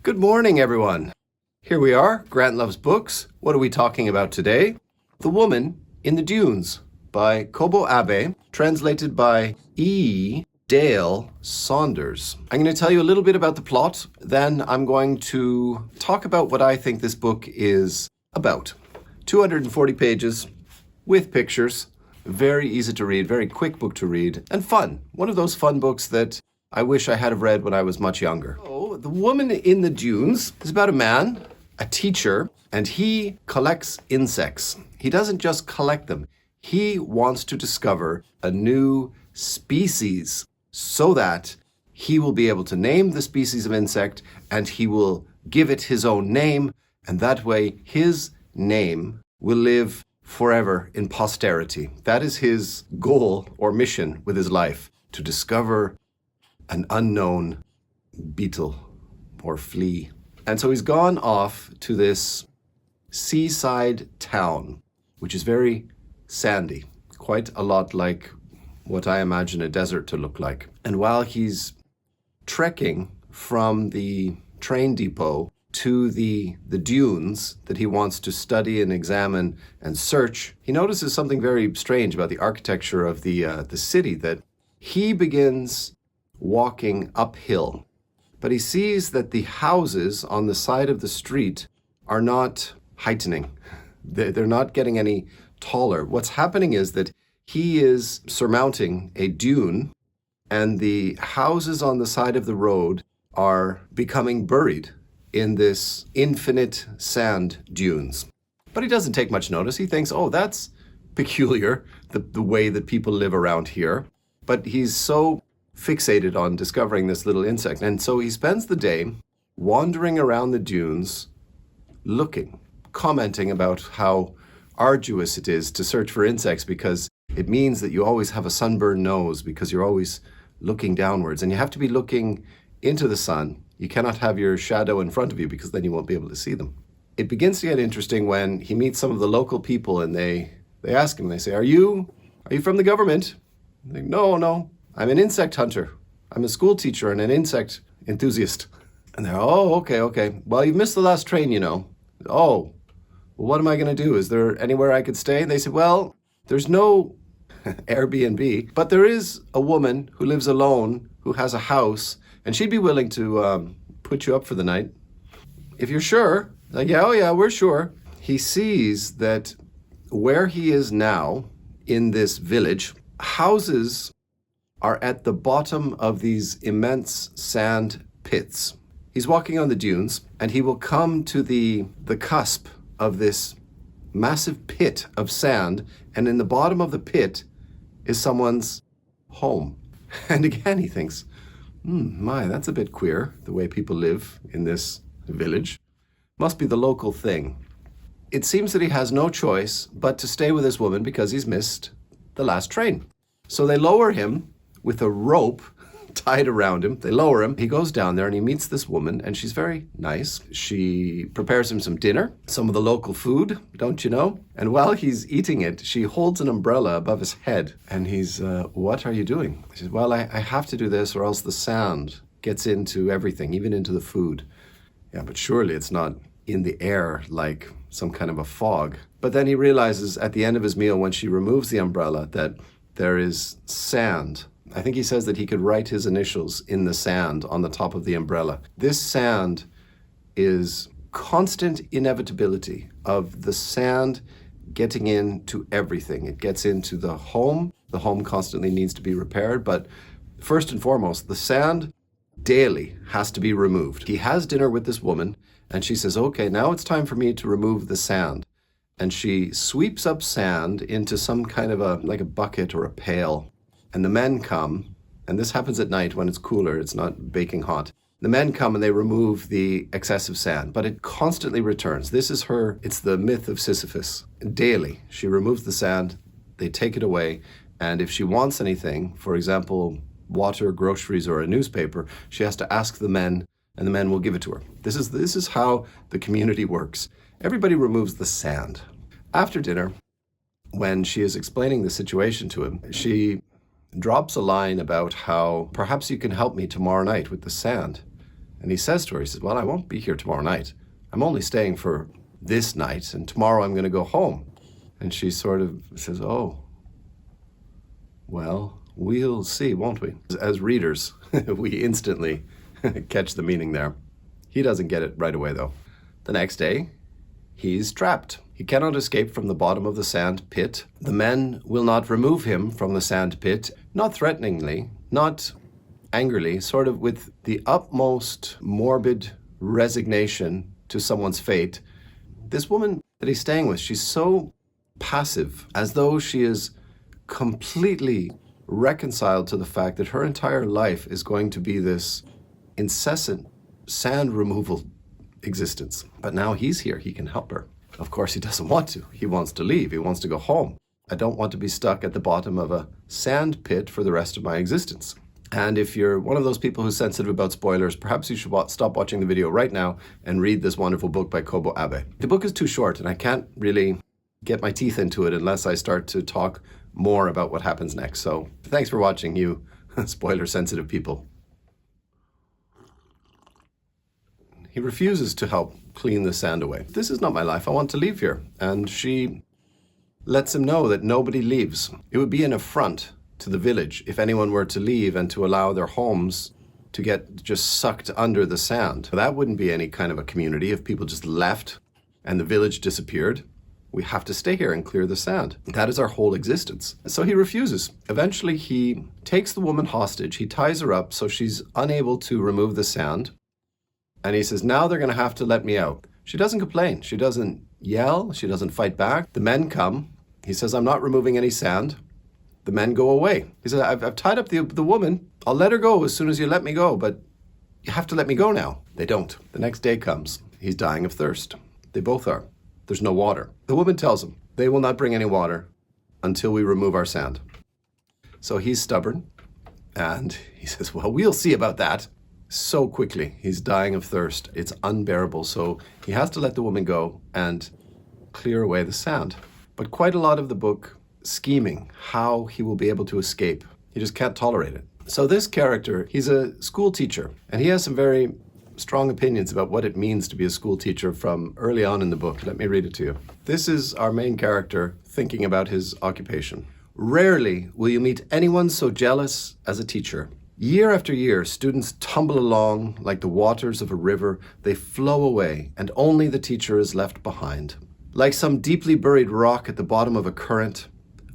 Good morning, everyone. Here we are, Grant Loves Books. What are we talking about today? The Woman in the Dunes by Kobo Abe, translated by E. Dale Saunders. I'm going to tell you a little bit about the plot, then I'm going to talk about what I think this book is about. 240 pages with pictures, very easy to read, very quick book to read, and fun. One of those fun books that I wish I had read when I was much younger. The Woman in the Dunes is about a man, a teacher, and he collects insects. He doesn't just collect them. He wants to discover a new species so that he will be able to name the species of insect and he will give it his own name, and that way his name will live forever in posterity. That is his goal or mission with his life, to discover an unknown beetle or flea. And so he's gone off to this seaside town, which is very sandy, quite a lot like what I imagine a desert to look like. And while he's trekking from the train depot to the dunes that he wants to study and examine and search, he notices something very strange about the architecture of the city, that he begins walking uphill. But he sees that the houses on the side of the street are not heightening. They're not getting any taller. What's happening is that he is surmounting a dune, and the houses on the side of the road are becoming buried in this infinite sand dunes. But he doesn't take much notice. He thinks, oh, that's peculiar, the way that people live around here. But he's so fixated on discovering this little insect. And so he spends the day wandering around the dunes, looking, commenting about how arduous it is to search for insects, because it means that you always have a sunburned nose because you're always looking downwards, and you have to be looking into the sun. You cannot have your shadow in front of you because then you won't be able to see them. It begins to get interesting when he meets some of the local people, and they ask him, they say, Are you from the government? He's like, no. I'm an insect hunter. I'm a school teacher and an insect enthusiast. And they're, oh, okay. Well, you've missed the last train, you know. Oh, well, what am I going to do? Is there anywhere I could stay? And they said, well, there's no Airbnb, but there is a woman who lives alone, who has a house, and she'd be willing to put you up for the night. If you're sure. Like, yeah, we're sure. He sees that where he is now, in this village, houses are at the bottom of these immense sand pits. He's walking on the dunes, and he will come to the cusp of this massive pit of sand, and in the bottom of the pit is someone's home. And again, he thinks, that's a bit queer, the way people live in this village. Must be the local thing. It seems that he has no choice but to stay with this woman because he's missed the last train. So they lower him with a rope tied around him. They lower him. He goes down there and he meets this woman, and she's very nice. She prepares him some dinner, some of the local food, don't you know? And while he's eating it, she holds an umbrella above his head. And he's, what are you doing? She says, well, I have to do this or else the sand gets into everything, even into the food. Yeah, but surely it's not in the air like some kind of a fog. But then he realizes at the end of his meal, when she removes the umbrella, that there is sand. I think he says that he could write his initials in the sand on the top of the umbrella. This sand is constant inevitability of the sand getting into everything. It gets into the home. The home constantly needs to be repaired. But first and foremost, the sand daily has to be removed. He has dinner with this woman, and she says, okay, now it's time for me to remove the sand. And she sweeps up sand into some kind of like a bucket or a pail. And the men come, and this happens at night when it's cooler, it's not baking hot. The men come and they remove the excessive sand, but it constantly returns. It's the myth of Sisyphus. Daily, she removes the sand, they take it away, and if she wants anything, for example, water, groceries, or a newspaper, she has to ask the men, and the men will give it to her. This is how the community works. Everybody removes the sand. After dinner, when she is explaining the situation to him, she drops a line about how perhaps you can help me tomorrow night with the sand. And he says to her, he says, well, I won't be here tomorrow night. I'm only staying for this night, and tomorrow I'm going to go home. And she sort of says, oh, well, we'll see, won't we? As readers, we instantly catch the meaning there. He doesn't get it right away, though. The next day, he's trapped. He cannot escape from the bottom of the sand pit. The men will not remove him from the sand pit, not threateningly, not angrily, sort of with the utmost morbid resignation to someone's fate. This woman that he's staying with, she's so passive, as though she is completely reconciled to the fact that her entire life is going to be this incessant sand removal existence. But now he's here, he can help her. Of course, he doesn't want to. He wants to leave. He wants to go home. I don't want to be stuck at the bottom of a sand pit for the rest of my existence. And if you're one of those people who's sensitive about spoilers, perhaps you should stop watching the video right now and read this wonderful book by Kobo Abe. The book is too short, and I can't really get my teeth into it unless I start to talk more about what happens next. So thanks for watching, you spoiler-sensitive people. He refuses to help clean the sand away. This is not my life. I want to leave here. And she lets him know that nobody leaves. It would be an affront to the village if anyone were to leave and to allow their homes to get just sucked under the sand. That wouldn't be any kind of a community if people just left and the village disappeared. We have to stay here and clear the sand. That is our whole existence. So he refuses. Eventually, he takes the woman hostage. He ties her up so she's unable to remove the sand. And he says, now they're going to have to let me out. She doesn't complain. She doesn't yell. She doesn't fight back. The men come. He says, I'm not removing any sand. The men go away. He says, I've tied up the woman. I'll let her go as soon as you let me go, but you have to let me go now. They don't. The next day comes. He's dying of thirst. They both are. There's no water. The woman tells him, they will not bring any water until we remove our sand. So he's stubborn, and he says, well, we'll see about that. So quickly, he's dying of thirst. It's unbearable. So he has to let the woman go and clear away the sand. But quite a lot of the book scheming how he will be able to escape. He just can't tolerate it. So this character, he's a school teacher, and he has some very strong opinions about what it means to be a school teacher from early on in the book. Let me read it to you. This is our main character thinking about his occupation. Rarely will you meet anyone so jealous as a teacher. Year after year, students tumble along like the waters of a river. They flow away, and only the teacher is left behind. Like some deeply buried rock at the bottom of a current,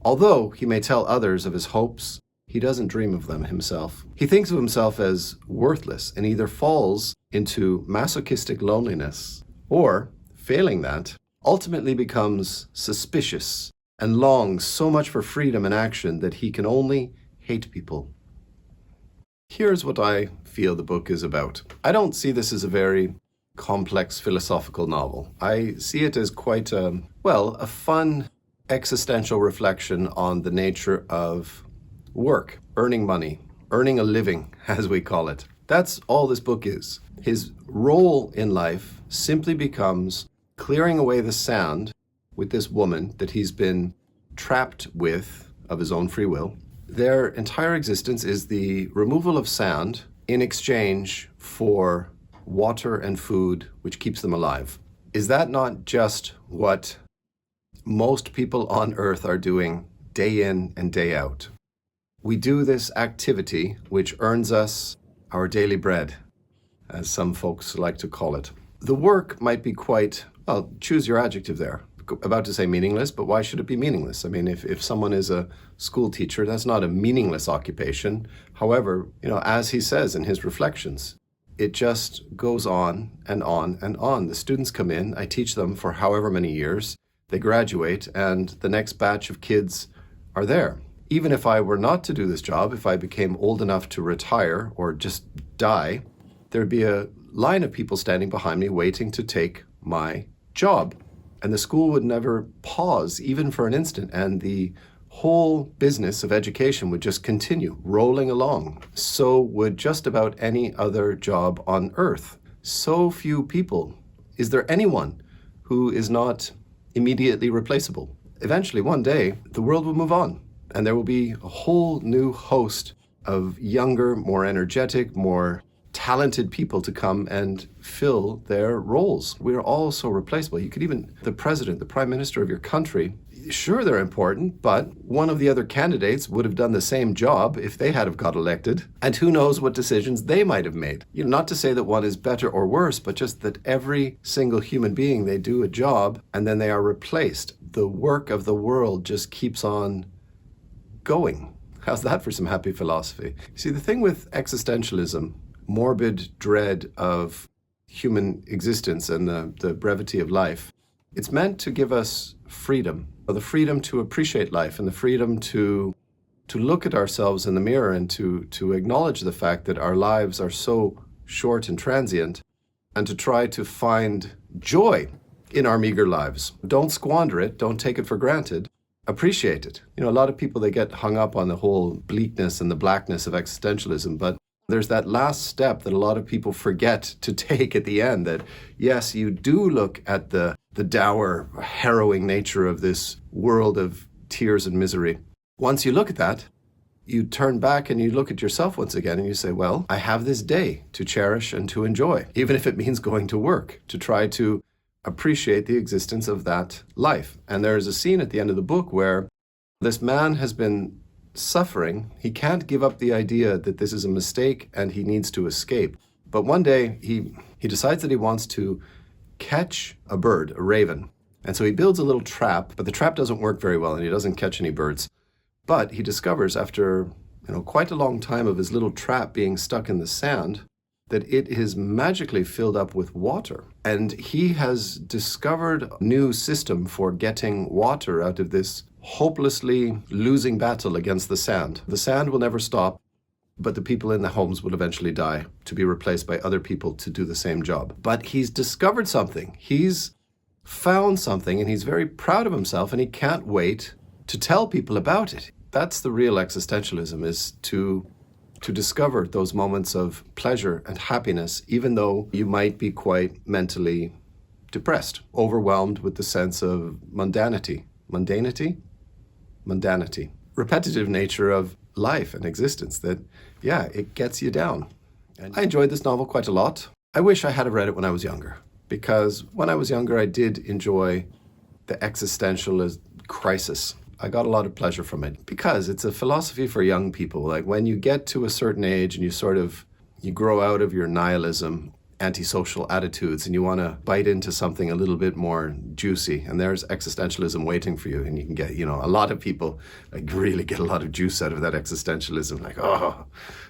although he may tell others of his hopes, he doesn't dream of them himself. He thinks of himself as worthless and either falls into masochistic loneliness or, failing that, ultimately becomes suspicious and longs so much for freedom and action that he can only hate people. Here's what I feel the book is about. I don't see this as a very complex philosophical novel. I see it as quite a fun existential reflection on the nature of work, earning money, earning a living, as we call it. That's all this book is. His role in life simply becomes clearing away the sand with this woman that he's been trapped with of his own free will. Their entire existence is the removal of sand in exchange for water and food, which keeps them alive. Is that not just what most people on Earth are doing day in and day out? We do this activity which earns us our daily bread, as some folks like to call it. The work might be quite, well, choose your adjective there. About to say meaningless, but why should it be meaningless? I mean, if someone is a school teacher, that's not a meaningless occupation. However, as he says in his reflections, it just goes on and on and on. The students come in, I teach them for however many years, they graduate, and the next batch of kids are there. Even if I were not to do this job, if I became old enough to retire or just die, there'd be a line of people standing behind me waiting to take my job. And the school would never pause, even for an instant, and the whole business of education would just continue rolling along. So would just about any other job on Earth. So few people. Is there anyone who is not immediately replaceable? Eventually, one day, the world will move on, and there will be a whole new host of younger, more energetic, more talented people to come and fill their roles. We're all so replaceable. You could even, the president, the prime minister of your country, sure, they're important, but one of the other candidates would have done the same job if they had have got elected. And who knows what decisions they might have made. Not to say that one is better or worse, but just that every single human being, they do a job and then they are replaced. The work of the world just keeps on going. How's that for some happy philosophy? See, the thing with existentialism, morbid dread of human existence and the brevity of life, it's meant to give us freedom, the freedom to appreciate life and the freedom to look at ourselves in the mirror and to acknowledge the fact that our lives are so short and transient, and to try to find joy in our meager lives. Don't squander it. Don't take it for granted. Appreciate it. A lot of people, they get hung up on the whole bleakness and the blackness of existentialism, but there's that last step that a lot of people forget to take at the end, that yes, you do look at the dour, harrowing nature of this world of tears and misery. Once you look at that, you turn back and you look at yourself once again and you say, well, I have this day to cherish and to enjoy, even if it means going to work, to try to appreciate the existence of that life. And there is a scene at the end of the book where this man has been suffering. He can't give up the idea that this is a mistake and he needs to escape. But one day he decides that he wants to catch a bird, a raven. And so he builds a little trap, but the trap doesn't work very well and he doesn't catch any birds. But he discovers after quite a long time of his little trap being stuck in the sand that it is magically filled up with water. And he has discovered a new system for getting water out of this hopelessly losing battle against the sand. The sand will never stop, but the people in the homes will eventually die to be replaced by other people to do the same job. But he's discovered something. He's found something and he's very proud of himself and he can't wait to tell people about it. That's the real existentialism, is to discover those moments of pleasure and happiness, even though you might be quite mentally depressed, overwhelmed with the sense of mundanity. Mundanity. Repetitive nature of life and existence that, it gets you down. And I enjoyed this novel quite a lot. I wish I had read it when I was younger, because when I was younger, I did enjoy the existential crisis. I got a lot of pleasure from it because it's a philosophy for young people. Like when you get to a certain age and you grow out of your nihilism, antisocial attitudes, and you want to bite into something a little bit more juicy, and there's existentialism waiting for you, and you can get, a lot of people like really get a lot of juice out of that existentialism, like, oh,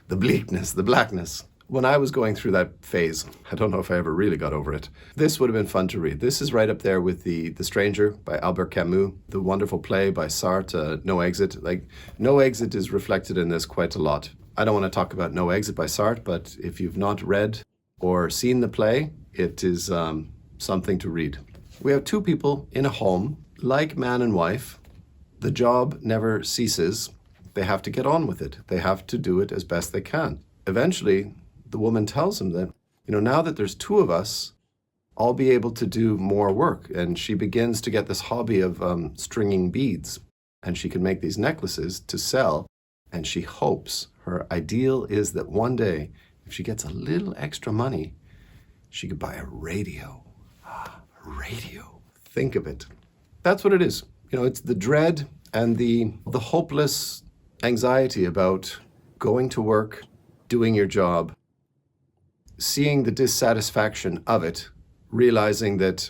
the bleakness, the blackness. When I was going through that phase, I don't know if I ever really got over it. This would have been fun to read. This is right up there with The Stranger by Albert Camus, the wonderful play by Sartre, No Exit. Like, No Exit is reflected in this quite a lot. I don't want to talk about No Exit by Sartre, but if you've not read or seen the play, it is something to read. We have two people in a home, like man and wife. The job never ceases. They have to get on with it. They have to do it as best they can. Eventually, the woman tells him that, now that there's two of us, I'll be able to do more work. And she begins to get this hobby of stringing beads. And she can make these necklaces to sell. And she hopes, her ideal is that one day, if she gets a little extra money, she could buy a radio. A radio. Think of it. That's what it is. It's the dread and the hopeless anxiety about going to work, doing your job, seeing the dissatisfaction of it, realizing that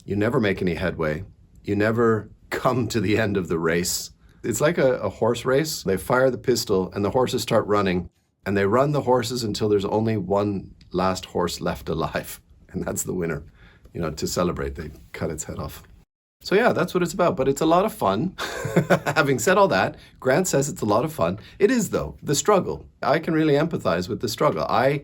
you never make any headway, you never come to the end of the race. It's like a horse race. They fire the pistol and the horses start running, and they run the horses until there's only one last horse left alive, and that's the winner. To celebrate, they cut its head off. So that's what it's about, but it's a lot of fun. Having said all that, Grant says it's a lot of fun. It is, though, the struggle. I can really empathize with the struggle. I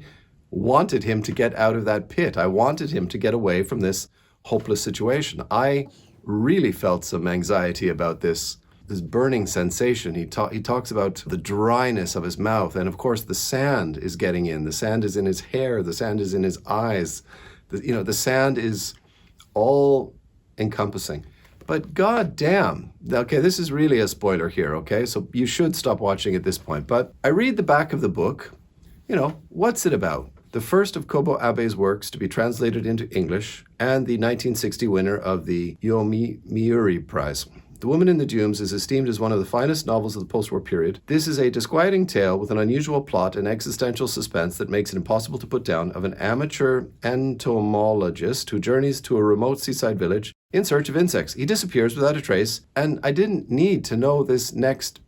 wanted him to get out of that pit. I wanted him to get away from this hopeless situation. I really felt some anxiety about this burning sensation. He talks about the dryness of his mouth, and of course the sand is getting in. The sand is in his hair. The sand is in his eyes. The sand is all encompassing. But god damn, okay, this is really a spoiler here, okay? So you should stop watching at this point. But I read the back of the book. What's it about? the first of Kobo Abe's works to be translated into English, and the 1960 winner of the Yomiuri Prize. The Woman in the Dunes is esteemed as one of the finest novels of the post-war period. This is a disquieting tale with an unusual plot and existential suspense that makes it impossible to put down, of an amateur entomologist who journeys to a remote seaside village in search of insects. He disappears without a trace, and I didn't need to know this next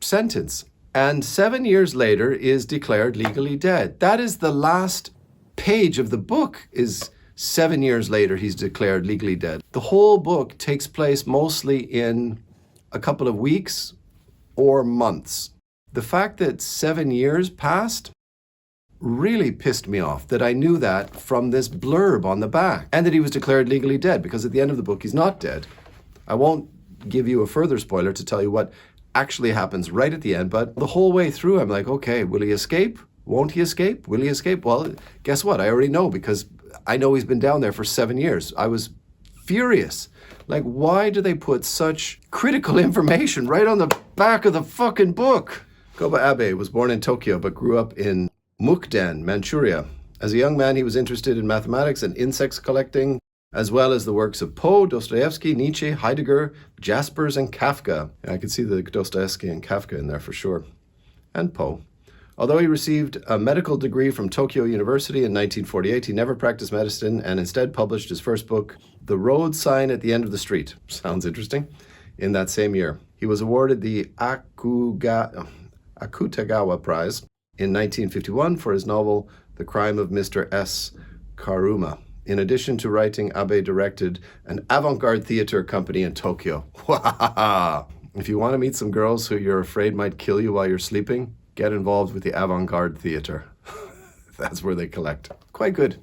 sentence. And 7 years later is declared legally dead. That is the last page of the book, is 7 years later he's declared legally dead. The whole book takes place mostly in a couple of weeks or months. The fact that 7 years passed really pissed me off, that I knew that from this blurb on the back, and that he was declared legally dead, because at the end of the book he's not dead. I won't give you a further spoiler to tell you what actually happens right at the end, but the whole way through I'm like, okay, will he escape? Won't he escape? Will he escape? Well, guess what? I already know, because I know he's been down there for 7 years. I was furious. Like, why do they put such critical information right on the back of the fucking book? Kobo Abe was born in Tokyo but grew up in Mukden, Manchuria. As a young man, he was interested in mathematics and insects collecting, as well as the works of Poe, Dostoevsky, Nietzsche, Heidegger, Jaspers, and Kafka. I could see the Dostoevsky and Kafka in there for sure. And Poe. Although he received a medical degree from Tokyo University in 1948, he never practiced medicine and instead published his first book, The Road Sign at the End of the Street. Sounds interesting. In that same year, he was awarded the Akutagawa Prize in 1951 for his novel, The Crime of Mr. S. Karuma. In addition to writing, Abe directed an avant-garde theater company in Tokyo. If you want to meet some girls who you're afraid might kill you while you're sleeping, get involved with the avant-garde theater. That's where they collect. Quite good.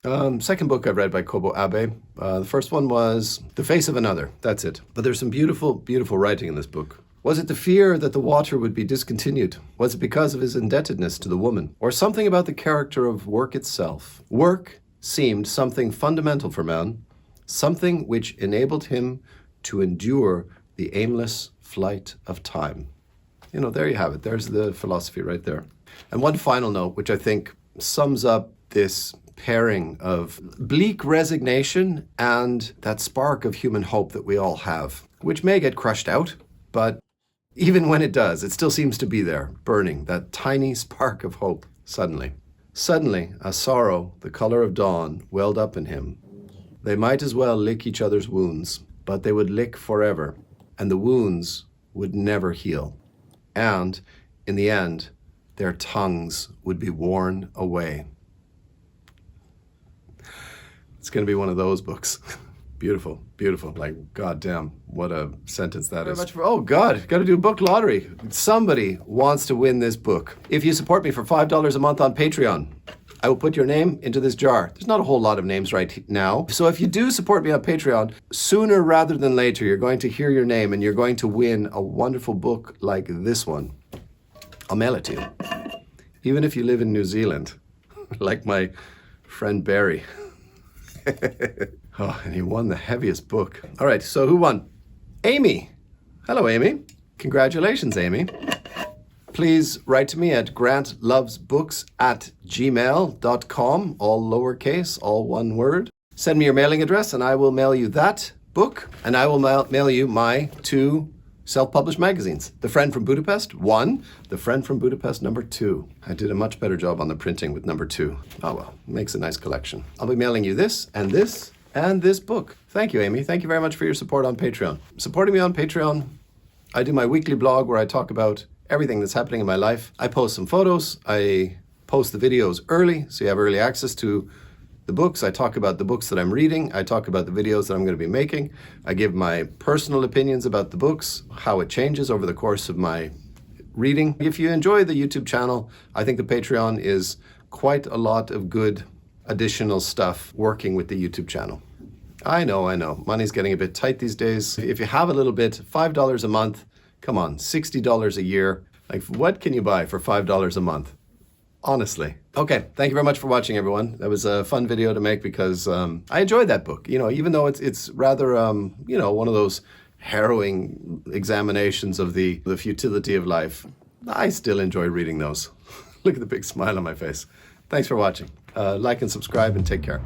Second book I've read by Kobo Abe. The first one was The Face of Another. That's it. But there's some beautiful, beautiful writing in this book. Was it the fear that the water would be discontinued? Was it because of his indebtedness to the woman? Or something about the character of work itself? Work seemed something fundamental for man, something which enabled him to endure the aimless flight of time. You know, there you have it. There's the philosophy right there. And one final note, which I think sums up this pairing of bleak resignation and that spark of human hope that we all have, which may get crushed out, but even when it does, it still seems to be there, burning, that tiny spark of hope suddenly. Suddenly, a sorrow, the color of dawn, welled up in him. They might as well lick each other's wounds, but they would lick forever, and the wounds would never heal. And, in the end, their tongues would be worn away. It's going to be one of those books. Beautiful, beautiful. Like, goddamn, what a sentence that is. Oh, God, got to do a book lottery. Somebody wants to win this book. If you support me for $5 a month on Patreon, I will put your name into this jar. There's not a whole lot of names right now. So if you do support me on Patreon, sooner rather than later, you're going to hear your name and you're going to win a wonderful book like this one. I'll mail it to you. Even if you live in New Zealand, like my friend Barry. Oh, and he won the heaviest book. All right, so who won? Amy. Hello, Amy. Congratulations, Amy. Please write to me at grantlovesbooks@gmail.com, all lowercase, all one word. Send me your mailing address and I will mail you that book, and I will mail you my 2 self-published magazines. The Friend from Budapest, 1. The Friend from Budapest, number 2. I did a much better job on the printing with number 2. Oh well, makes a nice collection. I'll be mailing you this and this and this book. Thank you, Amy. Thank you very much for your support on Patreon. Supporting me on Patreon, I do my weekly blog where I talk about everything that's happening in my life. I post some photos. I post the videos early, so you have early access to the books. I talk about the books that I'm reading. I talk about the videos that I'm going to be making. I give my personal opinions about the books, how it changes over the course of my reading. If you enjoy the YouTube channel, I think the Patreon is quite a lot of good additional stuff working with the YouTube channel. I know. Money's getting a bit tight these days. If you have a little bit, $5 a month, come on, $60 a year. Like, what can you buy for $5 a month? Honestly. Okay, thank you very much for watching, everyone. That was a fun video to make because I enjoyed that book. You know, even though it's rather, you know, one of those harrowing examinations of the futility of life, I still enjoy reading those. Look at the big smile on my face. Thanks for watching. Like and subscribe and take care.